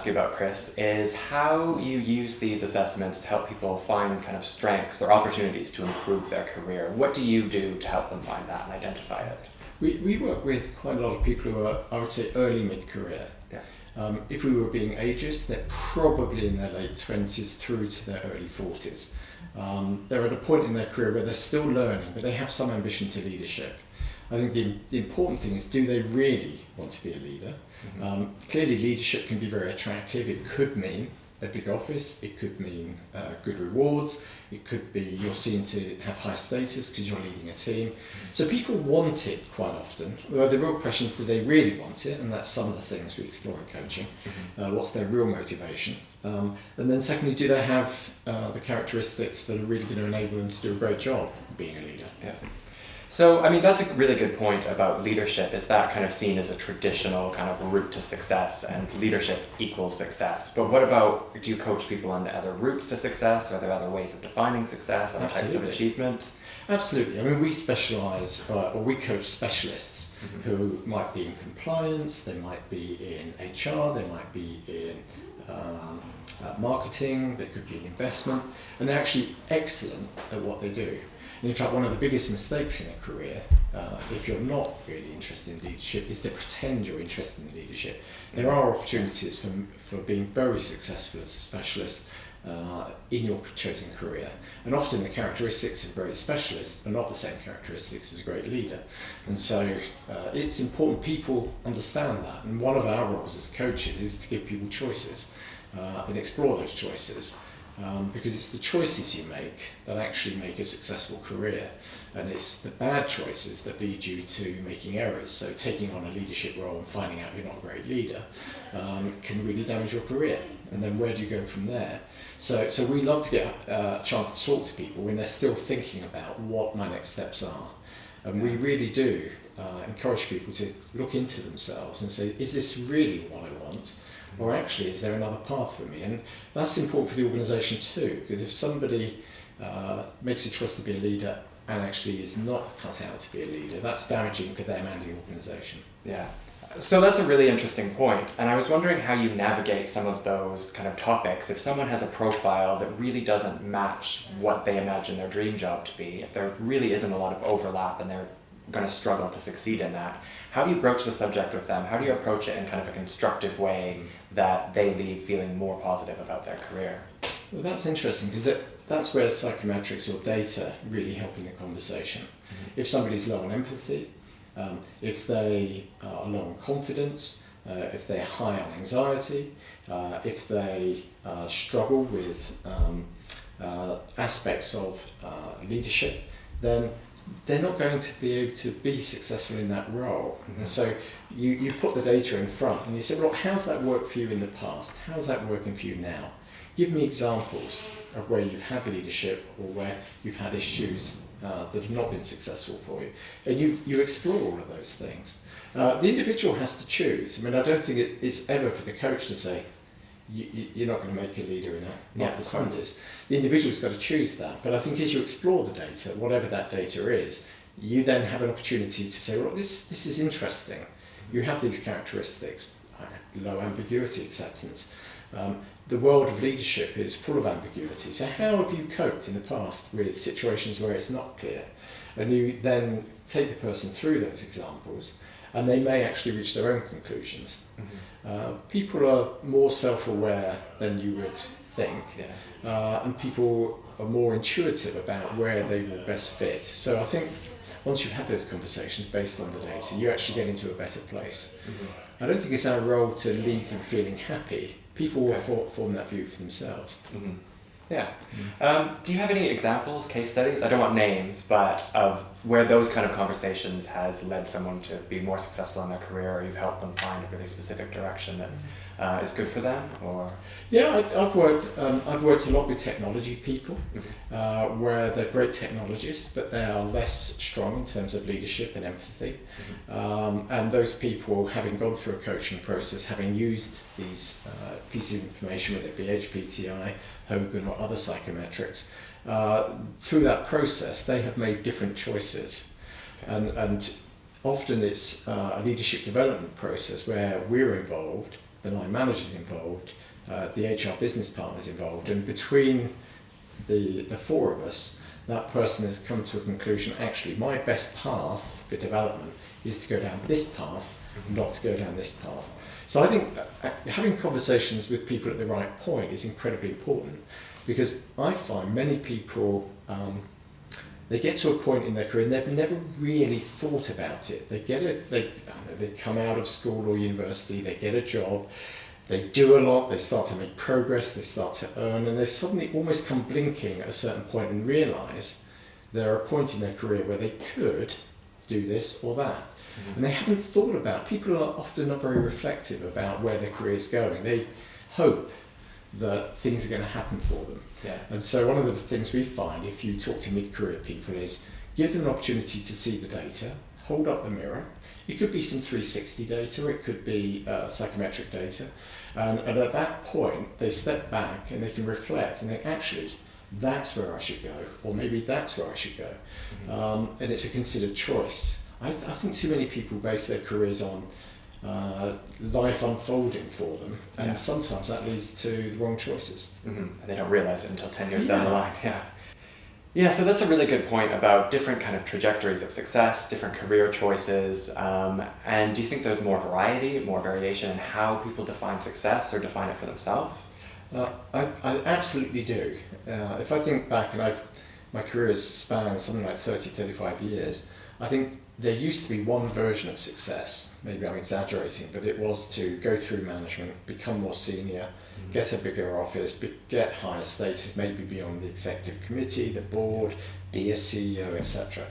ask you about, Chris, is how you use these assessments to help people find kind of strengths or opportunities to improve their career. What do you do to help them find that and identify it? We work with quite a lot of people who are, I would say, early mid-career. Yeah. If we were being ageist, they're probably in their late 20s through to their early 40s. They're at a point in their career where they're still learning, but they have some ambition to leadership. I think the important thing is, do they really want to be a leader? Clearly leadership can be very attractive. It could mean a big office, it could mean good rewards, it could be you're seen to have high status because you're leading a team. So people want it quite often. Well, the real question is, do they really want it? And that's some of the things we explore in coaching. What's their real motivation? And then secondly, do they have the characteristics that are really going to enable them to do a great job being a leader? Yeah. So, I mean, that's a really good point about leadership. Is that kind of seen as a traditional kind of route to success, and leadership equals success? But what about, do you coach people on other routes to success? Are there other ways of defining success, other types of achievement? Absolutely. I mean, we specialise, or we coach specialists who might be in compliance, they might be in HR, they might be in marketing, they could be in investment, and they're actually excellent at what they do. And in fact, one of the biggest mistakes in a career, if you're not really interested in leadership, is to pretend you're interested in leadership. There are opportunities for being very successful as a specialist in your chosen career. And often the characteristics of a great specialist are not the same characteristics as a great leader. And so it's important people understand that. And one of our roles as coaches is to give people choices and explore those choices. Because it's the choices you make that actually make a successful career, and it's the bad choices that lead you to making errors. So taking on a leadership role and finding out you're not a great leader can really damage your career, and then where do you go from there? So we love to get a chance to talk to people when they're still thinking about what my next steps are, and we really do encourage people to look into themselves and say, is this really what I want? Or actually, is there another path for me? And that's important for the organisation too, because if somebody makes a choice to be a leader and actually is not cut out to be a leader, that's damaging for them and the organisation. Yeah. So that's a really interesting point. And I was wondering how you navigate some of those kind of topics. If someone has a profile that really doesn't match what they imagine their dream job to be, if there really isn't a lot of overlap and they're going to struggle to succeed in that, how do you broach the subject with them? How do you approach it in kind of a constructive way that they leave feeling more positive about their career? Well, that's interesting, because that's where psychometrics or data really help in the conversation. If somebody's low on empathy, if they are low on confidence, if they're high on anxiety, if they struggle with aspects of leadership, then they're not going to be able to be successful in that role. And so you put the data in front and you say, well, how's that worked for you in the past? How's that working for you now? Give me examples of where you've had leadership or where you've had issues that have not been successful for you. And you explore all of those things. The individual has to choose. I mean, I don't think it's ever for the coach to say, you're not going to make a leader in a month or Sundays. The individual's got to choose that. But I think as you explore the data, whatever that data is, you then have an opportunity to say, well, this is interesting. You have these characteristics, low ambiguity acceptance. The world of leadership is full of ambiguity. So how have you coped in the past with situations where it's not clear? And you then take the person through those examples, and they may actually reach their own conclusions. People are more self-aware than you would think, and people are more intuitive about where they will best fit. So I think once you've had those conversations based on the data, you actually get into a better place. I don't think it's our role to leave them feeling happy. People will form that view for themselves. Yeah. Do you have any examples, case studies? I don't want names, but of where those kind of conversations has led someone to be more successful in their career, or you've helped them find a really specific direction that is good for them? Or yeah, I've worked a lot with technology people, where they're great technologists, but they are less strong in terms of leadership and empathy. And those people, having gone through a coaching process, having used these pieces of information, whether it be HPTI, Hogan or other psychometrics, through that process they have made different choices. And often it's a leadership development process where we're involved, the line managers involved, the HR business partners involved, and between the four of us, that person has come to a conclusion, actually my best path for development is to go down this path, not to go down this path. So I think having conversations with people at the right point is incredibly important, because I find many people, they get to a point in their career and they've never really thought about it. They come out of school or university, they get a job, they do a lot, they start to make progress, they start to earn, and they suddenly almost come blinking at a certain point and realise they're at a point in their career where they could do this or that. And they haven't thought about, people are often not very reflective about where their career is going. They hope that things are going to happen for them. Yeah. And so one of the things we find if you talk to mid-career people is give them an opportunity to see the data, hold up the mirror. It could be some 360 data, it could be psychometric data. And at that point, they step back and they can reflect and think, actually, that's where I should go, or maybe that's where I should go. And it's a considered choice. I think too many people base their careers on life unfolding for them, and sometimes that leads to the wrong choices. And they don't realise it until 10 years down the line. Yeah, so that's a really good point about different kind of trajectories of success, different career choices, and do you think there's more variety, more variation in how people define success or define it for themselves? I absolutely do. If I think back, and my career has spanned something like 30, 35 years, I think there used to be one version of success, maybe I'm exaggerating, but it was to go through management, become more senior, get a bigger office, get higher status, maybe be on the executive committee, the board, be a CEO, etc.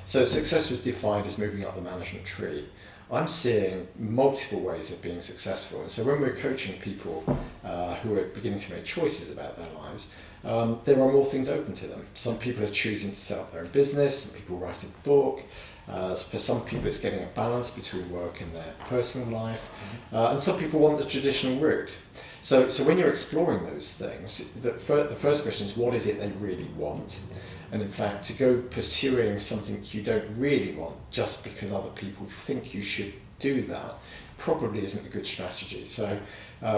So success was defined as moving up the management tree. I'm seeing multiple ways of being successful, and so when we're coaching people who are beginning to make choices about their lives, there are more things open to them. Some people are choosing to set up their own business, some people write a book. For some people it's getting a balance between work and their personal life, and some people want the traditional route. So when you're exploring those things, the first question is, what is it they really want? And in fact, to go pursuing something you don't really want just because other people think you should do that probably isn't a good strategy. So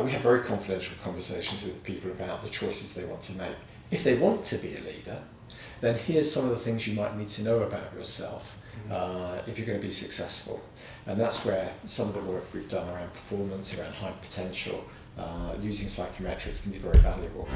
we have very confidential conversations with people about the choices they want to make. If they want to be a leader, then here's some of the things you might need to know about yourself if you're going to be successful. And that's where some of the work we've done around performance, around high potential, using psychometrics can be very valuable.